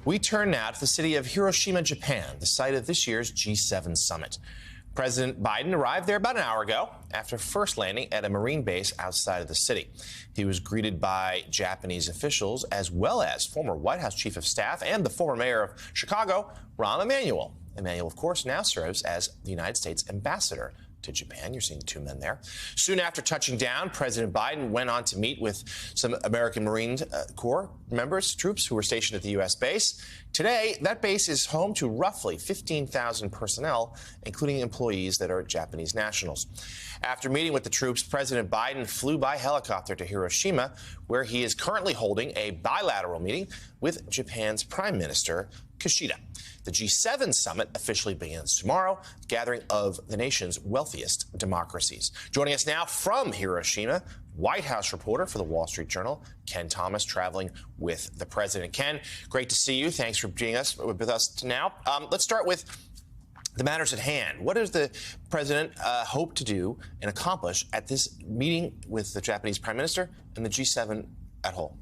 We turn now to the city of Hiroshima, Japan, the site of this year's G7 summit. President Biden arrived there about an hour ago after first landing at a Marine base outside of the city. He was greeted by Japanese officials as well as former White House Chief of Staff and the former mayor of Chicago, Rahm Emanuel. Emanuel, of course, now serves as the United States ambassador to Japan. You're seeing two men there. Soon after touching down, President Biden went on to meet with some American Marine Corps members, troops who were stationed at the U.S. base. Today, that base is home to roughly 15,000 personnel, including employees that are Japanese nationals. After meeting with the troops, President Biden flew by helicopter to Hiroshima, where he is currently holding a bilateral meeting with Japan's Prime Minister Kishida. The G7 summit officially begins tomorrow, gathering of the nation's wealthiest democracies. Joining us now from Hiroshima, White House reporter for the Wall Street Journal, Ken Thomas, traveling with the president. Ken, great to see you. Thanks for being with us now. Let's start with the matters at hand. What does the president hope to do and accomplish at this meeting with the Japanese Prime Minister and the G7 at whole?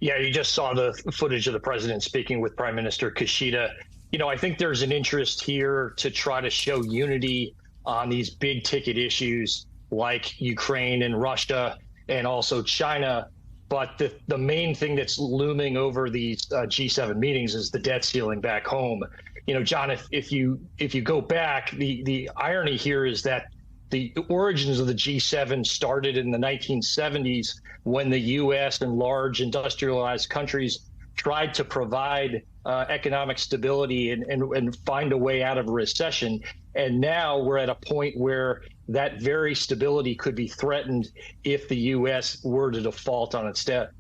Yeah, you just saw the footage of the president speaking with Prime Minister Kishida. You know, I think there's an interest here to try to show unity on these big ticket issues like Ukraine and Russia and also China. But the main thing that's looming over these G7 meetings is the debt ceiling back home. You know, John, if you go back, the irony here is that the origins of the G7 started in the 1970s when the U.S. and large industrialized countries tried to provide economic stability and find a way out of a recession. And now we're at a point where that very stability could be threatened if the U.S. were to default on its debt.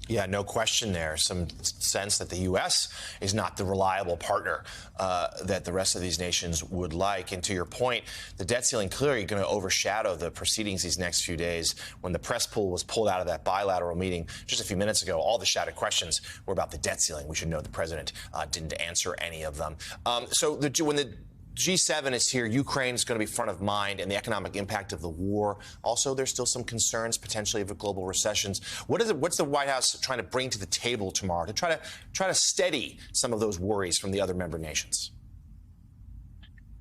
Yeah, no question there. Some sense that the U.S. is not the reliable partner that the rest of these nations would like. And to your point, the debt ceiling clearly going to overshadow the proceedings these next few days. When the press pool was pulled out of that bilateral meeting just a few minutes ago, all the shouted questions were about the debt ceiling. We should know the president didn't answer any of them. When the G7 is here, Ukraine is going to be front of mind, and the economic impact of the war. Also, there's still some concerns potentially of global recessions. What's the White House trying to bring to the table tomorrow to try to steady some of those worries from the other member nations?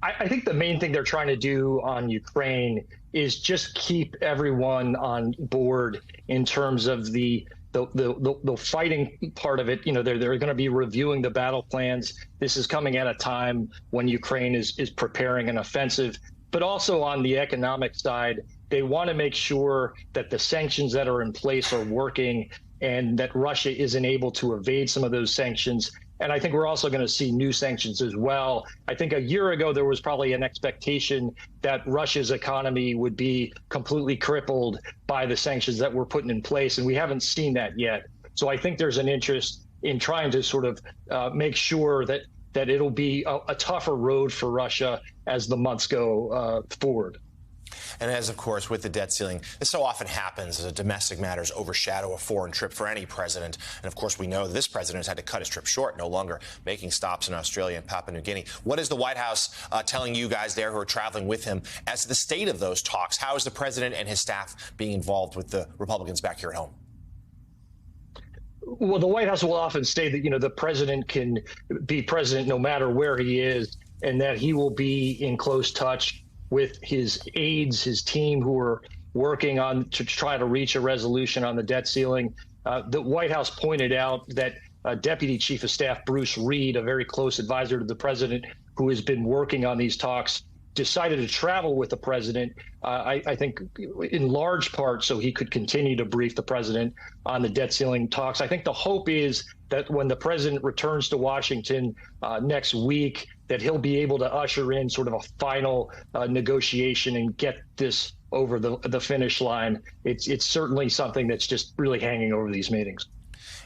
I think the main thing they're trying to do on Ukraine is just keep everyone on board in terms of the fighting part of it. You know, they're going to be reviewing the battle plans. This is coming at a time when Ukraine is preparing an offensive, but also on the economic side, they want to make sure that the sanctions that are in place are working and that Russia isn't able to evade some of those sanctions. And I think we're also going to see new sanctions as well. I think a year ago, there was probably an expectation that Russia's economy would be completely crippled by the sanctions that were put in place, and we haven't seen that yet. So I think there's an interest in trying to sort of make sure that it'll be a tougher road for Russia as the months go forward. And as, of course, with the debt ceiling, this so often happens as domestic matters overshadow a foreign trip for any president. And, of course, we know this president has had to cut his trip short, no longer making stops in Australia and Papua New Guinea. What is the White House telling you guys there who are traveling with him as to the state of those talks? How is the president and his staff being involved with the Republicans back here at home? Well, the White House will often say that, you know, the president can be president no matter where he is, and that he will be in close touch with his aides, his team, who are working on to try to reach a resolution on the debt ceiling. The White House pointed out that Deputy Chief of Staff Bruce Reed, a very close advisor to the president, who has been working on these talks, decided to travel with the president, I think in large part so he could continue to brief the president on the debt ceiling talks. I think the hope is that when the president returns to Washington next week, that he'll be able to usher in sort of a final negotiation and get this over the finish line. It's certainly something that's just really hanging over these meetings.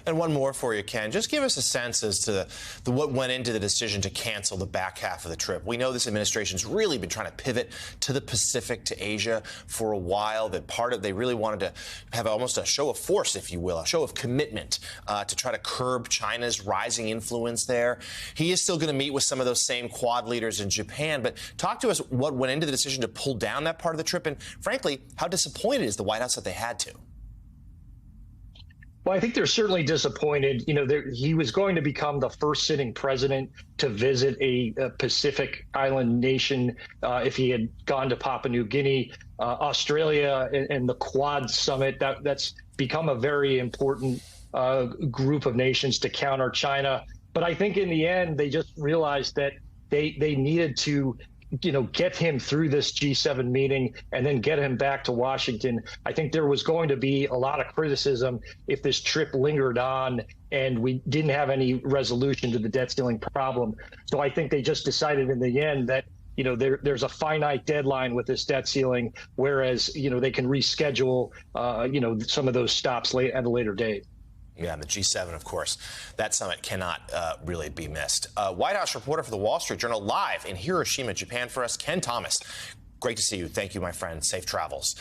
And one more for you, Ken. Just give us a sense as to what went into the decision to cancel the back half of the trip. We know this administration's really been trying to pivot to the Pacific, to Asia for a while. That they really wanted to have almost a show of force, if you will, a show of commitment to try to curb China's rising influence there. He is still going to meet with some of those same Quad leaders in Japan. But talk to us what went into the decision to pull down that part of the trip. And frankly, how disappointed is the White House that they had to? Well, I think they're certainly disappointed. He was going to become the first sitting president to visit a Pacific island nation if he had gone to Papua New Guinea. Australia and the Quad summit, that's become a very important group of nations to counter China. But I think in the end, they just realized that they needed to get him through this G7 meeting and then get him back to Washington. I think there was going to be a lot of criticism if this trip lingered on and we didn't have any resolution to the debt ceiling problem. So I think they just decided in the end that there's a finite deadline with this debt ceiling, whereas they can reschedule some of those stops at a later date. Yeah, the G7, of course. That summit cannot really be missed. White House reporter for the Wall Street Journal live in Hiroshima, Japan for us, Ken Thomas. Great to see you. Thank you, my friend. Safe travels.